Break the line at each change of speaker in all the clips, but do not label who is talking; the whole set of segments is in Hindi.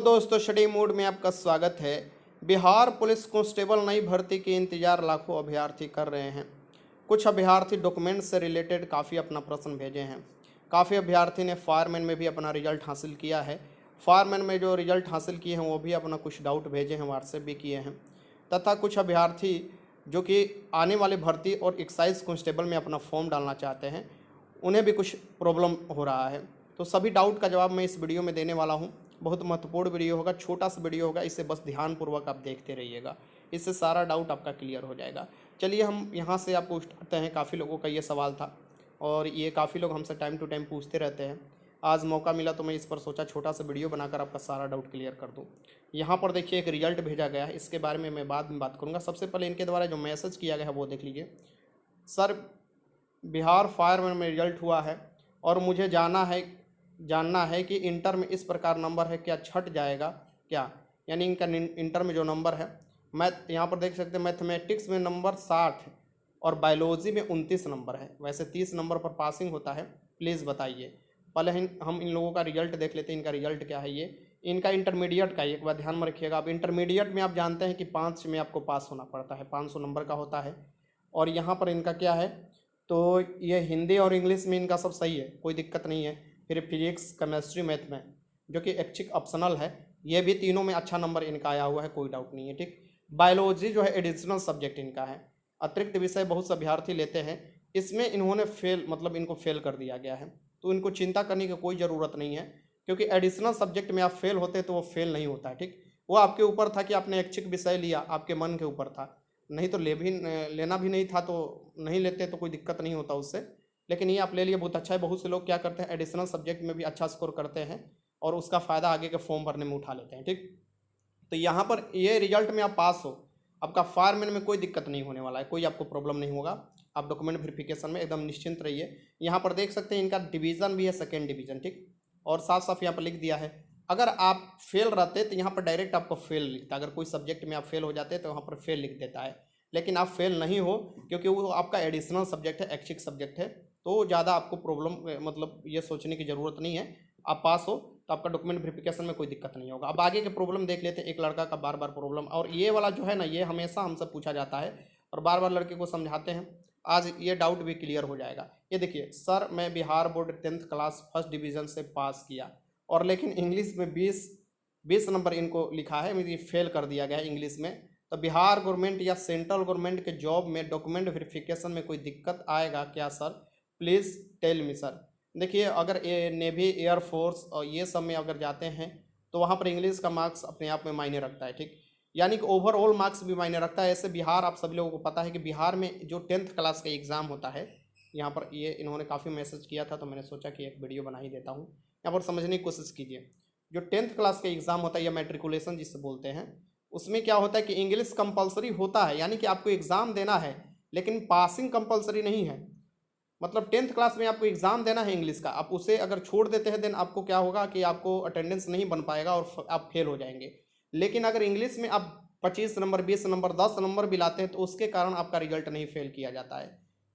दोस्तों, स्टडी मूड में आपका स्वागत है। बिहार पुलिस कांस्टेबल नई भर्ती के इंतजार लाखों अभ्यर्थी कर रहे हैं। कुछ अभ्यर्थी डॉक्यूमेंट से रिलेटेड काफ़ी अपना प्रश्न भेजे हैं। काफ़ी अभ्यर्थी ने फायरमैन में भी अपना रिजल्ट हासिल किया है। फायरमैन में जो रिजल्ट हासिल किए हैं वो भी अपना कुछ डाउट भेजे हैं, व्हाट्सएप भी किए हैं। तथा कुछ अभ्यर्थी जो कि आने वाले भर्ती और एक्साइज कांस्टेबल में अपना फॉर्म डालना चाहते हैं, उन्हें भी कुछ प्रॉब्लम हो रहा है। तो सभी डाउट का जवाब मैं इस वीडियो में देने वाला हूँ। बहुत महत्वपूर्ण वीडियो होगा, छोटा सा वीडियो होगा, इसे बस ध्यानपूर्वक आप देखते रहिएगा। इससे सारा डाउट आपका क्लियर हो जाएगा। चलिए हम यहाँ से आप पूछते हैं। काफ़ी लोगों का ये सवाल था और ये काफ़ी लोग हमसे टाइम टू टाइम पूछते रहते हैं। आज मौका मिला तो मैं इस पर सोचा छोटा सा वीडियो बनाकर आपका सारा डाउट क्लियर कर दूँ। यहाँ पर देखिए एक रिजल्ट भेजा गया है, इसके बारे में मैं बाद में बात करूँगा। सबसे पहले इनके द्वारा जो मैसेज किया गया है वो देख लीजिए। सर, बिहार फायरमैन में रिजल्ट हुआ है और मुझे जानना है कि इंटर में इस प्रकार नंबर है, क्या छट जाएगा क्या? यानी इनका इंटर में जो नंबर है, मैथ यहाँ पर देख सकते हैं, मैथमेटिक्स में नंबर 60 है और बायोलॉजी में 29 नंबर है। वैसे 30 नंबर पर पासिंग होता है। प्लीज़ बताइए। पहले हम इन लोगों का रिजल्ट देख लेते हैं। इनका रिजल्ट क्या है? ये इनका इंटरमीडिएट का, एक बात ध्यान में रखिएगा। अब इंटरमीडिएट में आप जानते हैं कि 5 में आपको पास होना पड़ता है, 500 नंबर का होता है। और यहाँ पर इनका क्या है, तो ये हिंदी और इंग्लिश में इनका सब सही है, कोई दिक्कत नहीं है। फिर फिजिक्स, केमिस्ट्री, मैथ में जो कि ऐच्छिक ऑप्शनल है, ये भी तीनों में अच्छा नंबर इनका आया हुआ है, कोई डाउट नहीं है। ठीक, बायोलॉजी जो है एडिशनल सब्जेक्ट इनका है, अतिरिक्त विषय बहुत से अभ्यर्थी लेते हैं, इसमें इन्होंने फेल, मतलब इनको फेल कर दिया गया है। तो इनको चिंता करने की कोई ज़रूरत नहीं है, क्योंकि एडिशनल सब्जेक्ट में आप फेल होते तो वो फेल नहीं होता है। ठीक, वो आपके ऊपर था कि आपने ऐच्छिक विषय लिया, आपके मन के ऊपर था। नहीं तो लेना भी नहीं था, तो नहीं लेते तो कोई दिक्कत नहीं होता उससे। लेकिन ये आप ले लिए, बहुत अच्छा है। बहुत से लोग क्या करते हैं, एडिशनल सब्जेक्ट में भी अच्छा स्कोर करते हैं और उसका फ़ायदा आगे के फॉर्म भरने में उठा लेते हैं। ठीक, तो यहाँ पर ये रिजल्ट में आप पास हो, आपका फायरमैन में कोई दिक्कत नहीं होने वाला है, कोई आपको प्रॉब्लम नहीं होगा। आप डॉक्यूमेंट वेरिफिकेशन में एकदम निश्चिंत रहिए। यहाँ पर देख सकते हैं इनका डिवीज़न भी है, सेकेंड डिवीज़न। ठीक, और साफ साफ यहाँ पर लिख दिया है, अगर आप फेल रहते तो यहाँ पर डायरेक्ट आपको फेल लिखता। अगर कोई सब्जेक्ट में आप फेल हो जाते तो वहाँ पर फेल लिख देता है, लेकिन आप फेल नहीं हो, क्योंकि वो आपका एडिशनल सब्जेक्ट है, ऐच्छिक सब्जेक्ट है। तो ज़्यादा आपको प्रॉब्लम, मतलब ये सोचने की ज़रूरत नहीं है। आप पास हो तो आपका डॉक्यूमेंट वेरिफिकेशन में कोई दिक्कत नहीं होगा। अब आगे के प्रॉब्लम देख लेते हैं। एक लड़का का बार बार प्रॉब्लम, और ये वाला जो है ना, ये हमेशा हमसे पूछा जाता है और बार बार लड़के को समझाते हैं। आज ये डाउट भी क्लियर हो जाएगा। ये देखिए, सर मैं Bihar board 10th class first division से पास किया, और लेकिन इंग्लिश में 20 नंबर इनको लिखा है, मुझे फेल कर दिया गया है इंग्लिश में। तो बिहार गवर्नमेंट या सेंट्रल गवर्नमेंट के जॉब में डॉक्यूमेंट वेरिफिकेशन में कोई दिक्कत आएगा क्या sir? Please tell me sir. देखिए, अगर ये नेवी, एयरफोर्स और ये सब में अगर जाते हैं तो वहाँ पर इंग्लिश का मार्क्स अपने आप में मायने रखता है। ठीक, यानी कि ओवरऑल मार्क्स भी मायने रखता है। ऐसे बिहार, आप सभी लोगों को पता है कि बिहार में जो 10th क्लास का एग्ज़ाम होता है, यहाँ पर ये इन्होंने काफ़ी मैसेज किया था, तो मैंने सोचा कि एक वीडियो बना ही देता हूँ। यहाँ पर समझने की कोशिश कीजिए। जो 10th क्लास का एग्ज़ाम होता है या मैट्रिकुलेशन जिससे बोलते हैं, उसमें क्या होता है कि इंग्लिश कंपलसरी होता है, यानी कि आपको एग्ज़ाम देना है, लेकिन पासिंग कंपलसरी नहीं है। मतलब 10th क्लास में आपको एग्ज़ाम देना है इंग्लिश का, आप उसे अगर छोड़ देते हैं देन आपको क्या होगा कि आपको अटेंडेंस नहीं बन पाएगा और आप फेल हो जाएंगे। लेकिन अगर इंग्लिश में आप 25 नंबर, 20 नंबर, 10 नंबर भी लाते हैं तो उसके कारण आपका रिजल्ट नहीं फेल किया जाता है,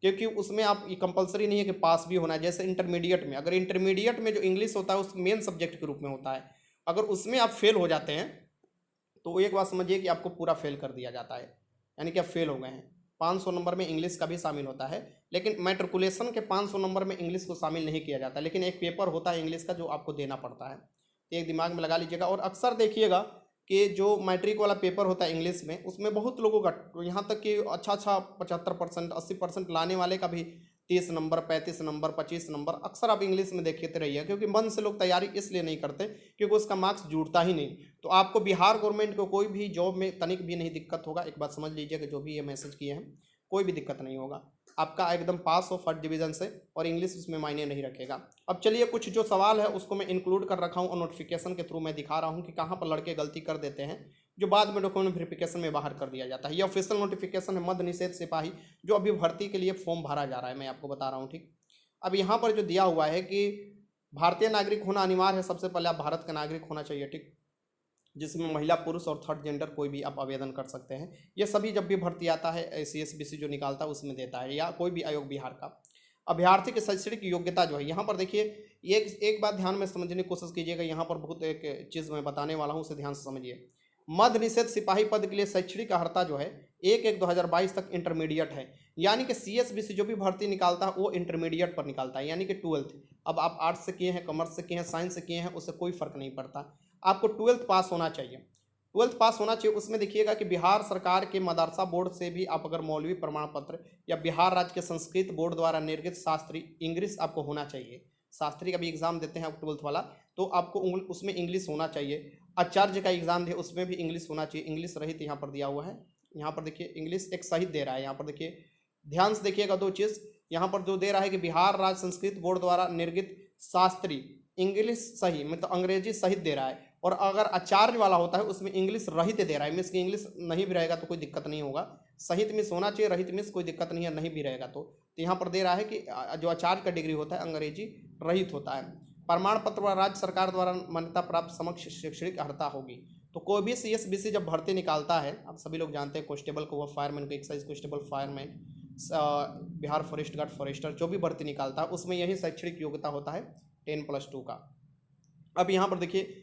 क्योंकि उसमें आप, ये कंपलसरी नहीं है कि पास भी होना है। जैसे इंटरमीडिएट में, अगर इंटरमीडिएट में जो इंग्लिश होता है उस मेन सब्जेक्ट के रूप में होता है, अगर उसमें आप फेल हो जाते हैं तो एक बात समझिए कि आपको पूरा फेल कर दिया जाता है, यानी कि आप फेल हो गए हैं। 500 नंबर में इंग्लिश का भी शामिल होता है, लेकिन मैट्रिकुलेशन के 500 नंबर में इंग्लिश को शामिल नहीं किया जाता, लेकिन एक पेपर होता है इंग्लिश का जो आपको देना पड़ता है। तो एक दिमाग में लगा लीजिएगा। और अक्सर देखिएगा कि जो मैट्रिक वाला पेपर होता है इंग्लिश में, उसमें बहुत लोगों का, यहाँ तक कि अच्छा 75%, 80% लाने वाले का भी 30 नंबर, 35 नंबर, 25 नंबर अक्सर आप इंग्लिश में देखते रहिए, क्योंकि मन से लोग तैयारी इसलिए नहीं करते क्योंकि उसका मार्क्स जुड़ता ही नहीं। तो आपको बिहार गवर्नमेंट को कोई भी जॉब में तनिक भी नहीं दिक्कत होगा। एक बात समझ लीजिए कि जो भी ये मैसेज किए हैं, कोई भी दिक्कत नहीं होगा, आपका एकदम पास हो फर्स्ट डिवीज़न से, और इंग्लिश उसमें मायने नहीं रखेगा। अब चलिए, कुछ जो सवाल है उसको मैं इंक्लूड कर रखा हूँ और नोटिफिकेशन के थ्रू मैं दिखा रहा हूँ कि कहाँ पर लड़के गलती कर देते हैं, जो बाद में डॉक्यूमेंट वेरिफिकेशन में बाहर कर दिया जाता है। ये ऑफिशियल नोटिफिकेशन है, मद्य निषेध सिपाही, जो अभी भर्ती के लिए फॉर्म भरा जा रहा है, मैं आपको बता रहा हूँ। ठीक, अब यहाँ पर जो दिया हुआ है कि भारतीय नागरिक होना अनिवार्य है। सबसे पहले आप भारत का नागरिक होना चाहिए। ठीक, जिसमें महिला, पुरुष और थर्ड जेंडर कोई भी आप आवेदन कर सकते हैं। ये सभी जब भी भर्ती आता है, SC SBC जो निकालता है उसमें देता है, या कोई भी आयोग बिहार का। अभ्यर्थी की शैक्षणिक योग्यता जो है, यहाँ पर देखिए ये एक बात ध्यान में समझने की कोशिश कीजिएगा, यहाँ पर बहुत एक चीज़ मैं बताने वाला हूँ, उसे ध्यान से समझिए। मध्य निषेध सिपाही पद के लिए शैक्षणिक अर्हता जो है 1/1/2022 तक इंटरमीडिएट है। यानी कि CSBC जो भी भर्ती निकालता है वो इंटरमीडिएट पर निकालता है, यानी कि 12th। अब आप आर्ट्स से किए हैं, कॉमर्स से किए हैं, साइंस से किए हैं, उससे कोई फर्क नहीं पड़ता, आपको 12th पास होना चाहिए। 12th पास होना चाहिए। उसमें देखिएगा कि बिहार सरकार के मदरसा बोर्ड से भी आप अगर मौलवी प्रमाण पत्र या बिहार राज्य के संस्कृत बोर्ड द्वारा निर्गत शास्त्री इंग्लिश आपको होना चाहिए। शास्त्री का भी एग्जाम देते हैं आप 12th वाला, तो आपको उसमें इंग्लिश होना चाहिए। आचार्य का एग्जाम दे उसमें भी इंग्लिश होना चाहिए। इंग्लिश रहित यहाँ पर दिया हुआ है, यहाँ पर देखिए इंग्लिश एक सहित दे रहा है। यहाँ पर देखिए ध्यान से देखिएगा दो चीज़, यहाँ पर जो दे रहा है कि बिहार राज्य संस्कृत बोर्ड द्वारा निर्गत शास्त्री इंग्लिश सही मतलब अंग्रेजी सहित दे रहा है, और अगर आचार्य वाला होता है उसमें इंग्लिश रहित दे रहा है। मीन्स की इंग्लिश नहीं भी रहेगा तो कोई दिक्कत नहीं होगा, सहित मिस होना चाहिए, रहित मिस कोई दिक्कत नहीं है, नहीं भी रहेगा तो यहाँ पर दे रहा है कि जो आचार्य का डिग्री होता है अंग्रेजी रहित होता है। प्रमाण पत्र व राज्य सरकार द्वारा मान्यता प्राप्त समक्ष शैक्षणिक अर्हता होगी। तो कोई भी CSBC जब भर्ती निकालता है, आप सभी लोग जानते हैं, कांस्टेबल को, फायरमैन को, excise constable, fireman, Bihar forest guard, forester, जो भी भर्ती निकालता है उसमें यही शैक्षणिक योग्यता होता है 10+2 का। अब यहाँ पर देखिए,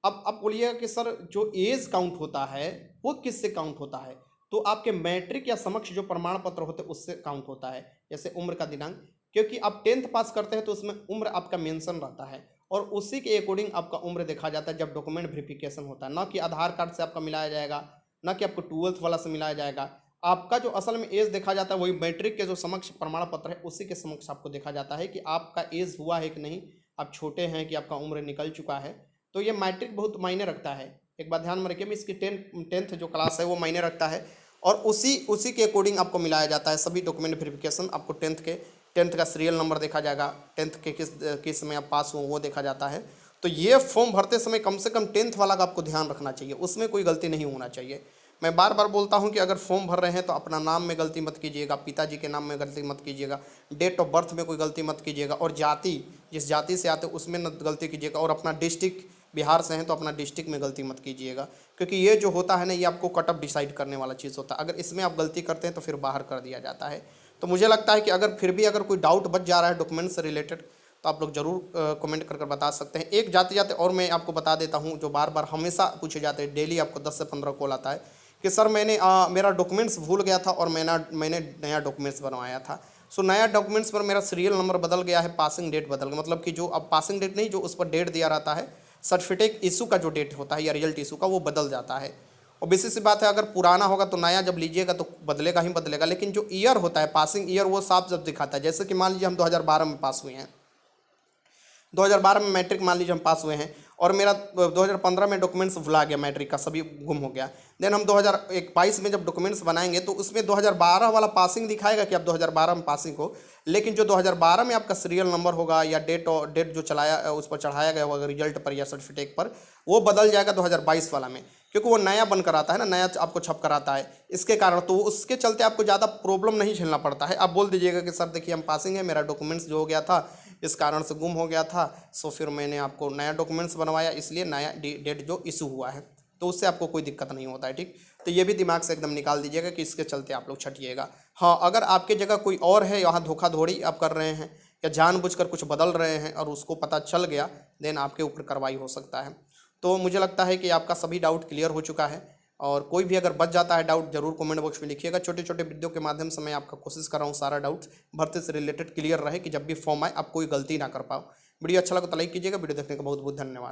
अब बोलिएगा कि सर जो एज काउंट होता है वो किससे काउंट होता है? तो आपके मैट्रिक या समक्ष जो प्रमाण पत्र होते हैं उससे काउंट होता है। जैसे उम्र का दिनांक, क्योंकि आप 10th पास करते हैं तो उसमें उम्र आपका मेंशन रहता है, और उसी के अकॉर्डिंग आपका उम्र देखा जाता है जब डॉक्यूमेंट वेरिफिकेशन होता है। ना कि आधार कार्ड से आपका मिलाया जाएगा, ना कि आपको 12th वाला से मिलाया जाएगा। आपका जो असल में एज देखा जाता है वही मैट्रिक के जो समक्ष प्रमाण पत्र है उसी के समक्ष आपको देखा जाता है कि आपका एज हुआ है कि नहीं, आप छोटे हैं कि आपका उम्र निकल चुका है। तो ये मैट्रिक बहुत मायने रखता है। एक बात ध्यान में रखिए, इसकी 10th जो क्लास है वो मायने रखता है, और उसी के अकॉर्डिंग आपको मिलाया जाता है सभी डॉक्यूमेंट वेरिफिकेशन। आपको 10th का सीरियल नंबर देखा जाएगा, 10th के किस में आप पास हो वो देखा जाता है। तो ये फॉर्म भरते समय कम से कम 10th वाला का आपको ध्यान रखना चाहिए, उसमें कोई गलती नहीं होना चाहिए। मैं बार बार बोलता हूं कि अगर फॉर्म भर रहे हैं तो अपना नाम में गलती मत कीजिएगा, पिताजी के नाम में गलती मत कीजिएगा, डेट ऑफ बर्थ में कोई गलती मत कीजिएगा, और जाति जिस जाति से आते उसमें न गलती कीजिएगा, और अपना डिस्ट्रिक्ट बिहार से हैं तो अपना डिस्ट्रिक्ट में गलती मत कीजिएगा, क्योंकि ये जो होता है ना ये आपको कट ऑफ डिसाइड करने वाला चीज़ होता है। अगर इसमें आप गलती करते हैं तो फिर बाहर कर दिया जाता है। तो मुझे लगता है कि अगर फिर भी अगर कोई डाउट बच जा रहा है डॉक्यूमेंट से रिलेटेड तो आप लोग ज़रूर कमेंट कर बता सकते हैं। एक जाते जाते और मैं आपको बता देता हूँ, जो बार बार हमेशा पूछे जाते हैं, डेली आपको 10 से 15 कॉल आता है कि सर मैंने मेरा डॉक्यूमेंट्स भूल गया था और मैंने नया डॉक्यूमेंट्स बनवाया था। सो नया डॉक्यूमेंट्स पर मेरा सीरियल नंबर बदल गया है, पासिंग डेट बदल गया, मतलब कि जो अब पासिंग डेट नहीं, जो उस पर डेट दिया रहता है, सर्टिफिकेट इशू का जो डेट होता है या रिजल्ट इशू का, वो बदल जाता है। और बेसिस सी बात है, अगर पुराना होगा तो नया जब लीजिएगा तो बदलेगा ही बदलेगा, लेकिन जो ईयर होता है पासिंग ईयर वो साफ जब दिखाता है। जैसे कि मान लीजिए हम 2012 में पास हुए हैं, 2012 में मैट्रिक मान लीजिए हम पास हुए हैं, और मेरा 2015 में डॉक्यूमेंट्स भुला गया, मैट्रिक का सभी गुम हो गया। देन हम 2022 में जब डॉक्यूमेंट्स बनाएंगे तो उसमें 2012 वाला पासिंग दिखाएगा कि आप 2012 में पासिंग हो, लेकिन जो 2012 में आपका सीरियल नंबर होगा या डेट जो चलाया उस पर चढ़ाया गया होगा रिजल्ट पर या सर्टिफिकेट पर, वो बदल जाएगा 2022 वाला में, क्योंकि वो नया बन कर आता है ना, नया आपको छप कर आता है, इसके कारण। तो उसके चलते आपको ज़्यादा प्रॉब्लम नहीं झेलना पड़ता है। आप बोल दीजिएगा कि सर देखिए हम पासिंग है, मेरा डॉक्यूमेंट्स जो हो गया था इस कारण से गुम हो गया था, सो फिर मैंने आपको नया डॉक्यूमेंट्स बनवाया, इसलिए नया डेट जो इशू हुआ है, तो उससे आपको कोई दिक्कत नहीं होता है। ठीक, तो ये भी दिमाग से एकदम निकाल दीजिएगा कि इसके चलते आप लोग छटिएगा। हाँ, अगर आपके जगह कोई और है, यहाँ धोखाधड़ी आप कर रहे हैं या जानबूझकर कुछ बदल रहे हैं और उसको पता चल गया, देन आपके ऊपर कार्रवाई हो सकता है। तो मुझे लगता है कि आपका सभी डाउट क्लियर हो चुका है, और कोई भी अगर बच जाता है डाउट जरूर कमेंट बॉक्स में लिखिएगा। छोटे छोटे वीडियो के माध्यम से मैं आपका कोशिश कर रहा हूँ सारा डाउट भर्ती से रिलेटेड क्लियर रहे, कि जब भी फॉर्म आए आप कोई गलती ना कर पाओ। वीडियो अच्छा लगा तो लाइक कीजिएगा। वीडियो देखने का बहुत बहुत धन्यवाद।